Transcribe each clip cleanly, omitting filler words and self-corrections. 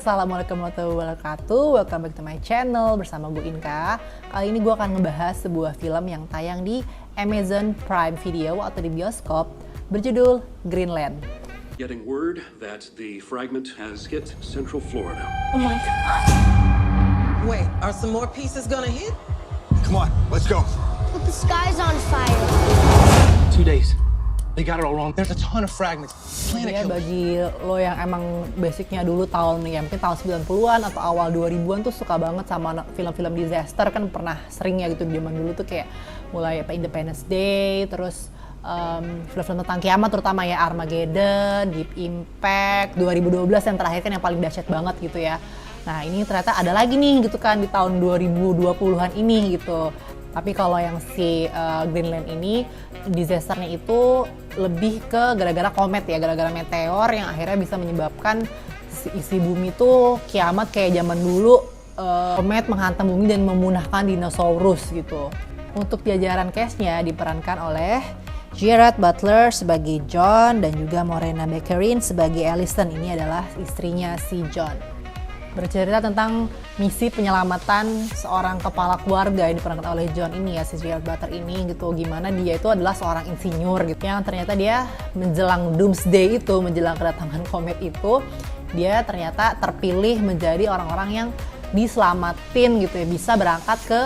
Assalamualaikum warahmatullahi wabarakatuh. Welcome back to my channel bersama gue Inka. Kali ini gue akan ngebahas sebuah film yang tayang di Amazon Prime Video atau di bioskop berjudul Greenland. Getting word that the fragment has hit Central Florida. Oh my god. Wait, are some more pieces gonna hit? Come on, let's go. But the sky's on fire. 2 days. They got it all wrong. There's a ton of fragments. Ya, bagi lo yang emang basicnya dulu tahun ya mungkin tahun 90-an atau awal 2000-an tuh suka banget sama film-film disaster, kan pernah sering ya gitu zaman dulu tuh kayak mulai Independence Day, terus film-film tentang kiamat terutama ya Armageddon, Deep Impact, 2012 yang terakhir kan yang paling dahsyat banget gitu ya. Nah ini ternyata ada lagi nih gitu kan di tahun 2020-an ini gitu. Tapi kalau yang si Greenland ini disasternya itu lebih ke gara-gara komet ya, gara-gara meteor yang akhirnya bisa menyebabkan isi bumi itu kiamat kayak zaman dulu. Komet menghantam bumi dan memunahkan dinosaurus gitu. Untuk jajaran cast-nya diperankan oleh Gerard Butler sebagai John dan juga Morena Baccarin sebagai Allison. Ini adalah istrinya si John. Bercerita tentang misi penyelamatan seorang kepala keluarga yang diperankan oleh John ini ya, si Gerard Butler ini gitu. Gimana dia itu adalah seorang insinyur gitu yang ternyata dia menjelang doomsday itu, menjelang kedatangan komet itu, dia ternyata terpilih menjadi orang-orang yang diselamatin gitu ya, bisa berangkat ke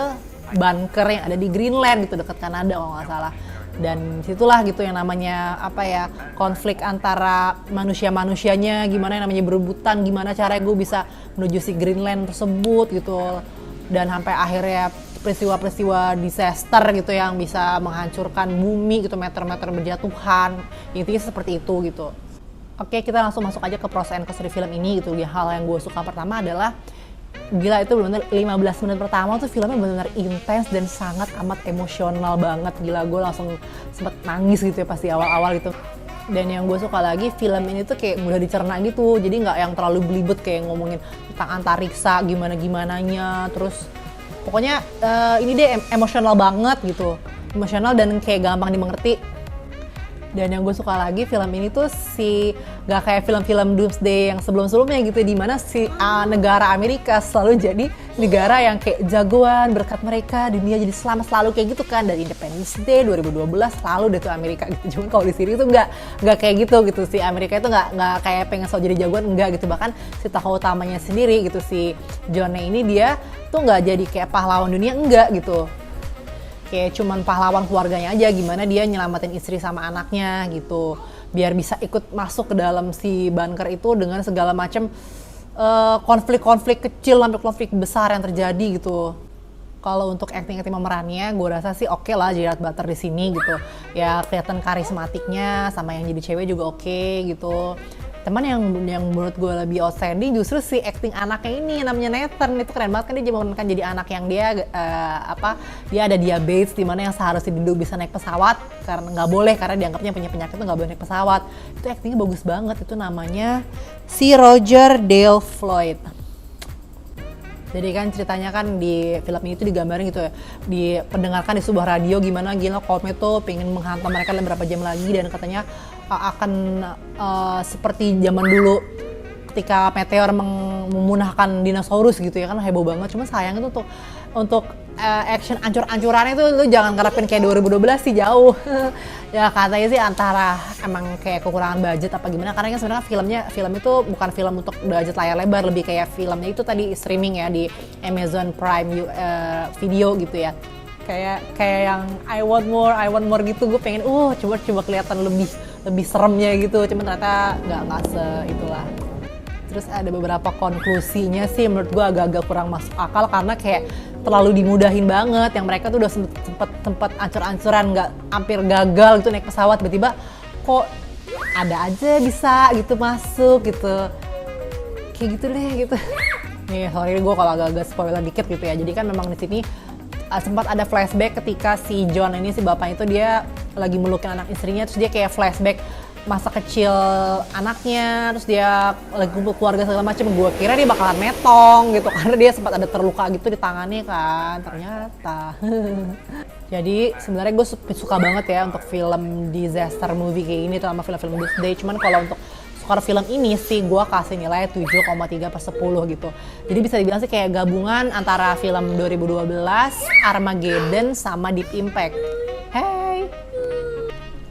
bunker yang ada di Greenland gitu, dekat Kanada kalau nggak salah. Dan situlah gitu yang namanya apa ya, konflik antara manusia-manusianya, gimana yang namanya berebutan, gimana caranya gue bisa menuju si Greenland tersebut gitu. Dan sampai akhirnya peristiwa-peristiwa disaster gitu yang bisa menghancurkan bumi gitu, meter-meter berjatuhan, intinya seperti itu gitu. Oke, kita langsung masuk aja ke pros and cons dari film ini gitu. Hal yang gue suka pertama adalah gila, itu benar-benar 15 menit pertama tuh filmnya benar-benar intens dan sangat amat emosional banget. Gila, gue langsung sempet nangis gitu ya pas di awal-awal gitu. Dan yang gue suka lagi, film ini tuh kayak mudah dicerna gitu, jadi nggak yang terlalu belibet kayak ngomongin tentang antariksa gimana-gimananya. Terus pokoknya ini deh emosional banget gitu, emosional dan kayak gampang dimengerti. Dan yang gue suka lagi film ini tuh gak kayak film-film doomsday yang sebelum-sebelumnya gitu, dimana si negara Amerika selalu jadi negara yang kayak jagoan, berkat mereka dunia jadi selamat selalu kayak gitu kan. Dari Independence Day 2012 selalu deh tuh Amerika gitu. Cuman kalau di sini tuh nggak kayak gitu si Amerika itu nggak kayak pengen selalu jadi jagoan, enggak gitu. Bahkan si tokoh utamanya sendiri gitu, si John ini, dia tuh nggak jadi kayak pahlawan dunia, enggak gitu. Kayak cuman pahlawan keluarganya aja, gimana dia nyelamatin istri sama anaknya gitu, biar bisa ikut masuk ke dalam si bunker itu dengan segala macam konflik-konflik kecil sampai konflik besar yang terjadi gitu. Kalau untuk acting pemerannya, gue rasa sih oke lah Gerard Butler di sini gitu. Ya kelihatan karismatiknya, sama yang jadi cewek juga oke gitu. Teman yang menurut gue lebih outstanding justru si acting anaknya ini, namanya Nathan. Itu keren banget kan, dia memerankan jadi anak yang dia dia ada diabetes, dimana yang seharusnya dulu bisa naik pesawat karena nggak boleh, karena dianggapnya punya penyakit itu nggak boleh naik pesawat. Itu actingnya bagus banget. Itu namanya si Roger Dale Floyd. Jadi kan ceritanya kan di film ini tuh digambarin gitu ya, diperdengarkan di sebuah radio gimana gila komet tuh pengen menghantam mereka dalam beberapa jam lagi, dan katanya akan seperti zaman dulu ketika meteor memunahkan dinosaurus gitu ya kan, heboh banget. Cuma sayang itu untuk action ancur-ancurannya itu lu jangan ngarepin kayak 2012 sih, jauh. Ya katanya sih antara emang kayak kekurangan budget apa gimana, karena kan sebenarnya film itu bukan film untuk budget layar lebar, lebih kayak filmnya itu tadi streaming ya di Amazon Prime Video gitu ya. Kayak yang I want more gitu, gue pengen coba kelihatan lebih seremnya gitu, cuman ternyata nggak itulah. Terus ada beberapa konklusinya sih menurut gue agak-agak kurang masuk akal, karena kayak terlalu dimudahin banget. Yang mereka tuh udah sempet ancur-ancuran, nggak hampir gagal gitu naik pesawat, tiba-tiba kok ada aja bisa gitu masuk gitu, kayak gitu deh gitu. Nih sorry gue kalau agak-agak spoiler dikit gitu ya. Jadi kan memang di sini sempat ada flashback ketika si John ini, si bapaknya itu dia lagi melukin anak istrinya, terus dia kayak flashback masa kecil anaknya, terus dia lagi kumpul keluarga segala macam. Gue kira dia bakalan metong gitu karena dia sempat ada terluka gitu di tangannya kan, ternyata. Jadi sebenarnya gue suka banget ya untuk film disaster movie kayak ini, terutama film-film doomsday. Cuman kalau untuk skor film ini sih gue kasih nilai 7,3/10 gitu. Jadi bisa dibilang sih kayak gabungan antara film 2012, Armageddon, sama Deep Impact. Hey.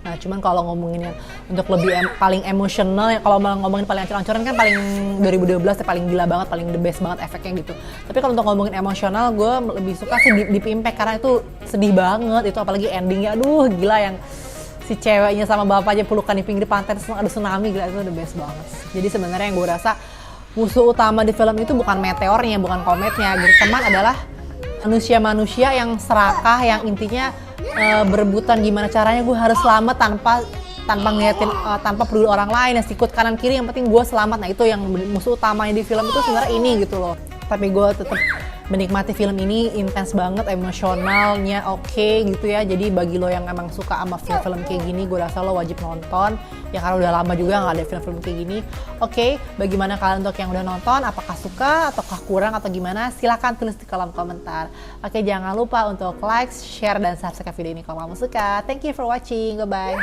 Nah, cuman kalau ngomongin yang untuk lebih paling emosional, ya kalau ngomongin paling ancur-ancuran kan paling 2012 ya, paling gila banget, paling the best banget efeknya gitu. Tapi kalau untuk ngomongin emosional, gue lebih suka sih Deep Impact karena itu sedih banget, itu apalagi endingnya, aduh gila yang si ceweknya sama bapaknya pelukan di pinggir pantai terus ada tsunami, gila itu the best banget. Jadi sebenarnya yang gue rasa musuh utama di film itu bukan meteornya, bukan kometnya, gitu. Teman adalah manusia-manusia yang serakah, yang intinya berebutan gimana caranya gue harus selamat tanpa ngeliatin, tanpa peduli orang lain, yang sikut kanan kiri, yang penting gue selamat. Nah itu yang musuh utamanya di film itu sebenarnya ini gitu loh. Tapi gue tetap menikmati film ini, intens banget, emosionalnya oke gitu ya. Jadi bagi lo yang emang suka sama film-film kayak gini, gue rasa lo wajib nonton. Ya karena udah lama juga nggak ada film-film kayak gini. Oke, bagaimana kalian untuk yang udah nonton? Apakah suka ataukah kurang atau gimana? Silahkan tulis di kolom komentar. Oke, jangan lupa untuk like, share, dan subscribe video ini kalau kamu suka. Thank you for watching. Bye-bye.